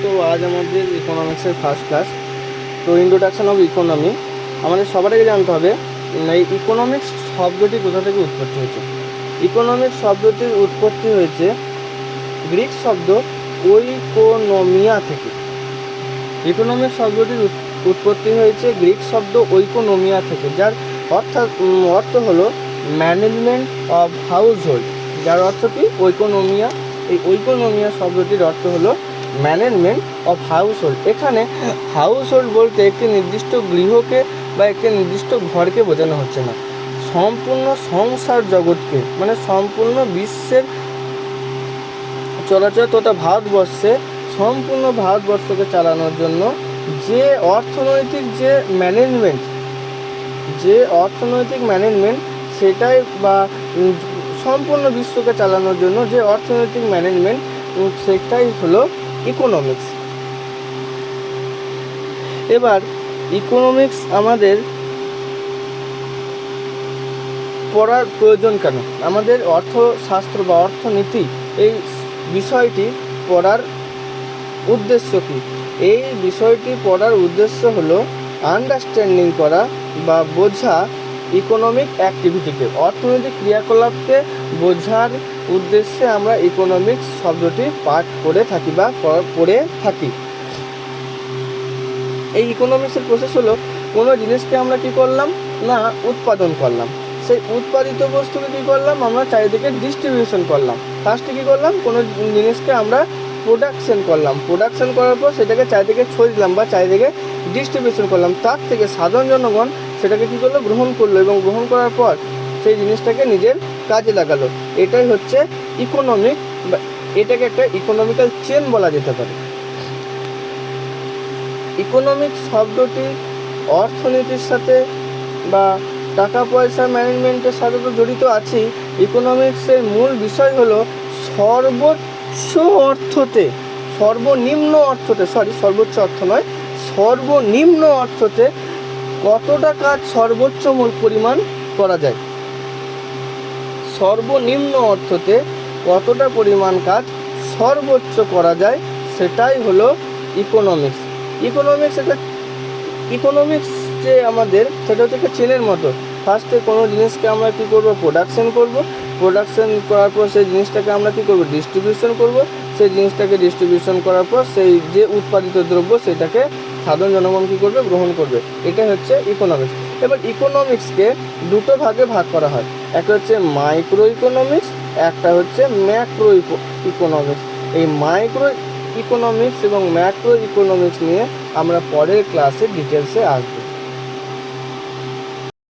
তো আজ আমাদের ইকোনমিক্সের ফার্স্ট ক্লাস। তো ইন্ট্রোডাকশন অফ ইকোনমি আমাদের সবার আগে জানতে হবে এই ইকোনমিক্স শব্দটি কোথা থেকে উৎপত্তি হয়েছে। ইকোনমিক্স শব্দটির উৎপত্তি হয়েছে গ্রিক শব্দ ওইকোনমিয়া থেকে। ইকোনমিক্স শব্দটির উৎপত্তি হয়েছে গ্রিক শব্দ ওইকোনমিয়া থেকে, যার অর্থ হলো ম্যানেজমেন্ট অফ হাউস হোল্ড। যার অর্থ কি? ওইকোনমিয়া। এই ওইকোনমিয়া শব্দটির অর্থ হলো ম্যানেজমেন্ট অফ হাউস হোল্ড। এখানে হাউস হোল্ড বলতে একটি নির্দিষ্ট গৃহকে বা একটি নির্দিষ্ট ঘরকে বোঝানো হচ্ছে না, সম্পূর্ণ সংসার জগৎকে, মানে সম্পূর্ণ বিশ্বের চলাচল তথা ভারতবর্ষে সম্পূর্ণ ভারতবর্ষকে চালানোর জন্য যে অর্থনৈতিক ম্যানেজমেন্ট সেটাই, বা সম্পূর্ণ বিশ্বকে চালানোর জন্য যে অর্থনৈতিক ম্যানেজমেন্ট সেটাই হলো ইকোনমিক্স। এবার ইকোনমিক্স আমাদের পড়ার প্রয়োজন কেন? আমাদের অর্থশাস্ত্র বা অর্থনীতি এই বিষয়টি পড়ার উদ্দেশ্য কী? এই বিষয়টি পড়ার উদ্দেশ্য হলো আন্ডারস্ট্যান্ডিং করা বা বোঝা ইকোনমিক অ্যাক্টিভিটিকে, অর্থনৈতিক ক্রিয়াকলাপকে বোঝার উদ্দেশ্যে আমরা ইকোনমিক্স শব্দটি পাঠ করে থাকি বা পড়ে থাকি। এই ইকোনমিক্সের প্রসেস হলো কোনো জিনিসকে আমরা কী করলাম না উৎপাদন করলাম, সেই উৎপাদিত বস্তুকে কী করলাম আমরা চারিদিকে ডিস্ট্রিবিউশন করলাম। ফার্স্টে কী করলাম, কোনো জিনিসকে আমরা প্রোডাকশন করলাম, প্রোডাকশন করার পর সেটাকে চারিদিকে ছড়িয়ে দিলাম বা চারিদিকে ডিস্ট্রিবিউশন করলাম। তার থেকে সাধারণ জনগণ সেটাকে কী করলো, গ্রহণ করলো, এবং গ্রহণ করার পর সেই জিনিসটাকে নিজের কাজে লাগালো। এটাই হচ্ছে ইকোনমিক, বা এটাকে একটা ইকোনমিক্যাল চেন বলা যেতে পারে। ইকোনমিক্স শব্দটি অর্থনীতির সাথে বা টাকা পয়সা ম্যানেজমেন্টের সাথে তো জড়িত আছেই। ইকোনমিক্সের মূল বিষয় হলো সর্বোচ্চ অর্থতে, সর্বনিম্ন অর্থতে, সর্বোচ্চ অর্থ নয়, সর্বনিম্ন অর্থতে কতটা কাজ সর্বোচ্চ পরিমাণ করা যায়। সর্বনিম্ন অর্থতে কতটা পরিমাণ কাজ সর্বোচ্চ করা যায়, সেটাই হলো ইকোনমিক্স। ইকোনমিক্স যে আমাদের, সেটা হচ্ছে একটা চেনের মতো। ফার্স্টে কোনো জিনিসকে আমরা কী করবো, প্রোডাকশন করার পর সেই জিনিসটাকে আমরা কী করবো, ডিস্ট্রিবিউশন করব। সেই জিনিসটাকে ডিস্ট্রিবিউশন করার পর সেই যে উৎপাদিত দ্রব্য সেটাকে সাধারণ জনগণ কী করবে, গ্রহণ করবে। এটাই হচ্ছে ইকোনমিক্স। এবার ইকোনমিক্সকে দুটো ভাগে ভাগ করা হয়, একটা হচ্ছে মাইক্রো ইকোনমিক্স, একটা হচ্ছে ম্যাক্রো ইকোনমিক্স। এই মাইক্রো ইকোনমিক্স এবং ম্যাক্রো ইকোনমিক্স নিয়ে আমরা পরের ক্লাসে ডিটেলসে আসবো।